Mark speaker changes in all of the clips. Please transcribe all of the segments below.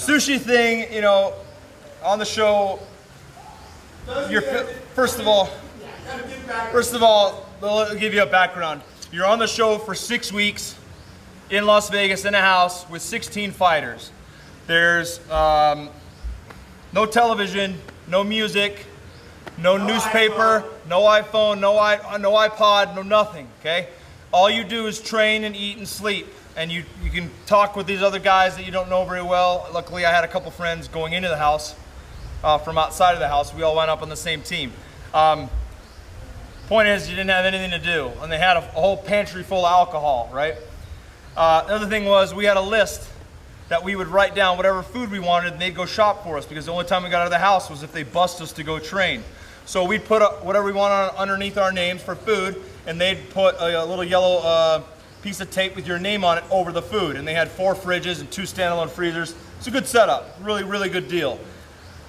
Speaker 1: sushi thing, you know, on the show, first of all, I'll give you a background. You're on the show for 6 weeks in Las Vegas in a house with 16 fighters. There's no television, no music, no newspaper, no iPhone, no iPod, no nothing, okay? All you do is train and eat and sleep. And you can talk with these other guys that you don't know very well. Luckily, I had a couple friends going into the house from outside of the house. We all went up on the same team. Point is, you didn't have anything to do. And they had a whole pantry full of alcohol, right? The other thing was we had a list that we would write down whatever food we wanted and they'd go shop for us, because the only time we got out of the house was if they bust us to go train. So we'd put whatever we wanted underneath our names for food, and they'd put a little yellow piece of tape with your name on it over the food. And they had 4 fridges and 2 standalone freezers. It's a good setup, really, really good deal.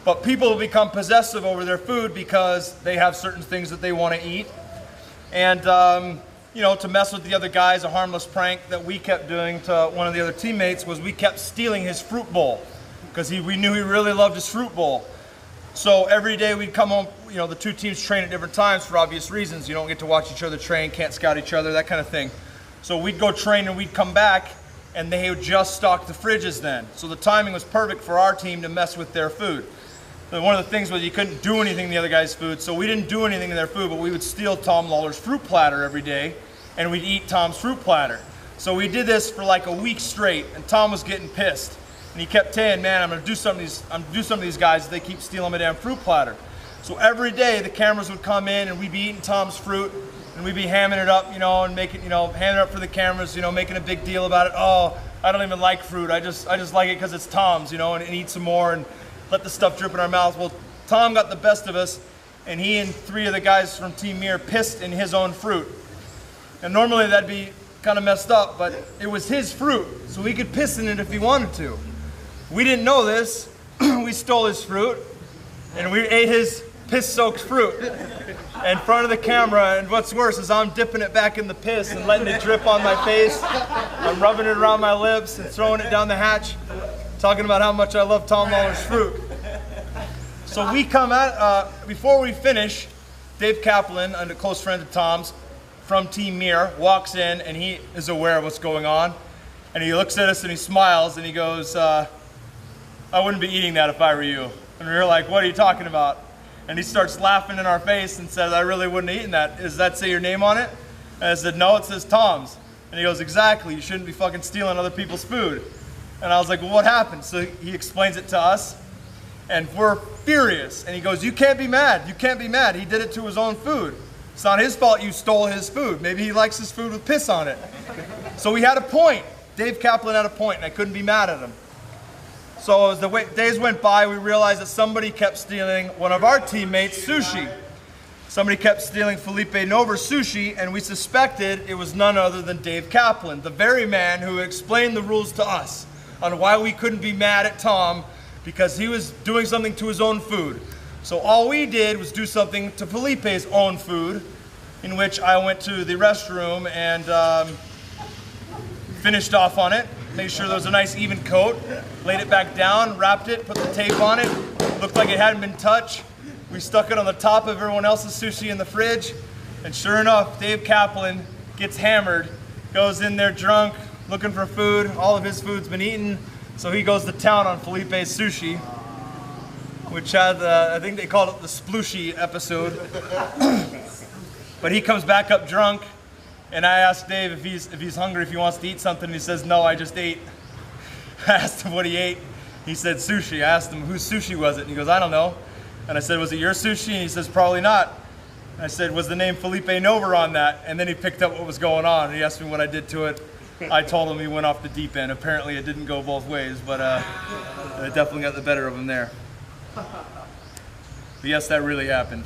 Speaker 1: But people become possessive over their food because they have certain things that they want to eat. And, you know, to mess with the other guys, a harmless prank that we kept doing to one of the other teammates was we kept stealing his fruit bowl, because we knew he really loved his fruit bowl. So every day we'd come home, you know, the 2 teams train at different times for obvious reasons. You don't get to watch each other train, can't scout each other, that kind of thing. So we'd go train and we'd come back and they would just stock the fridges then. So the timing was perfect for our team to mess with their food. And one of the things was you couldn't do anything in the other guy's food, so we didn't do anything in their food, but we would steal Tom Lawler's fruit platter every day and we'd eat Tom's fruit platter. So we did this for like a week straight, and Tom was getting pissed. And he kept saying, man, I'm gonna do something to these guys if they keep stealing my damn fruit platter. So every day the cameras would come in and we'd be eating Tom's fruit, and we'd be hamming it up, you know, and making, you know, hamming it up for the cameras, you know, making a big deal about it. Oh, I don't even like fruit. I just like it because it's Tom's, you know, and eat some more and let the stuff drip in our mouths. Well, Tom got the best of us, and he and 3 of the guys from Team Mir pissed in his own fruit. And normally that'd be kind of messed up, but it was his fruit, so he could piss in it if he wanted to. We didn't know this. We stole his fruit, and we ate his piss-soaked fruit in front of the camera. And what's worse is I'm dipping it back in the piss and letting it drip on my face. I'm rubbing it around my lips and throwing it down the hatch, talking about how much I love Tom Lawler's fruit. So we come at, before we finish, Dave Kaplan, a close friend of Tom's from Team Mir, walks in and he is aware of what's going on. And he looks at us and he smiles and he goes, I wouldn't be eating that if I were you. And we were like, what are you talking about? And he starts laughing in our face and says, I really wouldn't have eaten that. Does that say your name on it? And I said, no, it says Tom's. And he goes, exactly, you shouldn't be fucking stealing other people's food. And I was like, well, what happened? So he explains it to us, and we're furious. And he goes, you can't be mad. You can't be mad. He did it to his own food. It's not his fault you stole his food. Maybe he likes his food with piss on it. So we had a point. Dave Kaplan had a point, and I couldn't be mad at him. So as the days went by, we realized that somebody kept stealing one of our teammates' sushi. Somebody kept stealing Felipe Nover's sushi, and we suspected it was none other than Dave Kaplan, the very man who explained the rules to us on why we couldn't be mad at Tom because he was doing something to his own food. So all we did was do something to Felipe's own food, in which I went to the restroom and finished off on it, made sure there was a nice even coat, laid it back down, wrapped it, put the tape on it, looked like it hadn't been touched. We stuck it on the top of everyone else's sushi in the fridge, and sure enough, Dave Kaplan gets hammered, goes in there drunk, looking for food. All of his food's been eaten, so he goes to town on Felipe's sushi, which had, I think they called it the splooshy episode. But he comes back up drunk, and I asked Dave if he's hungry, if he wants to eat something, and he says, no, I just ate. I asked him what he ate. He said sushi. I asked him, whose sushi was it? And he goes, I don't know. And I said, was it your sushi? And he says, probably not. And I said, was the name Felipe Nover on that? And then he picked up what was going on, and he asked me what I did to it. I told him he went off the deep end. Apparently it didn't go both ways, but it definitely got the better of him there. But yes, that really happened.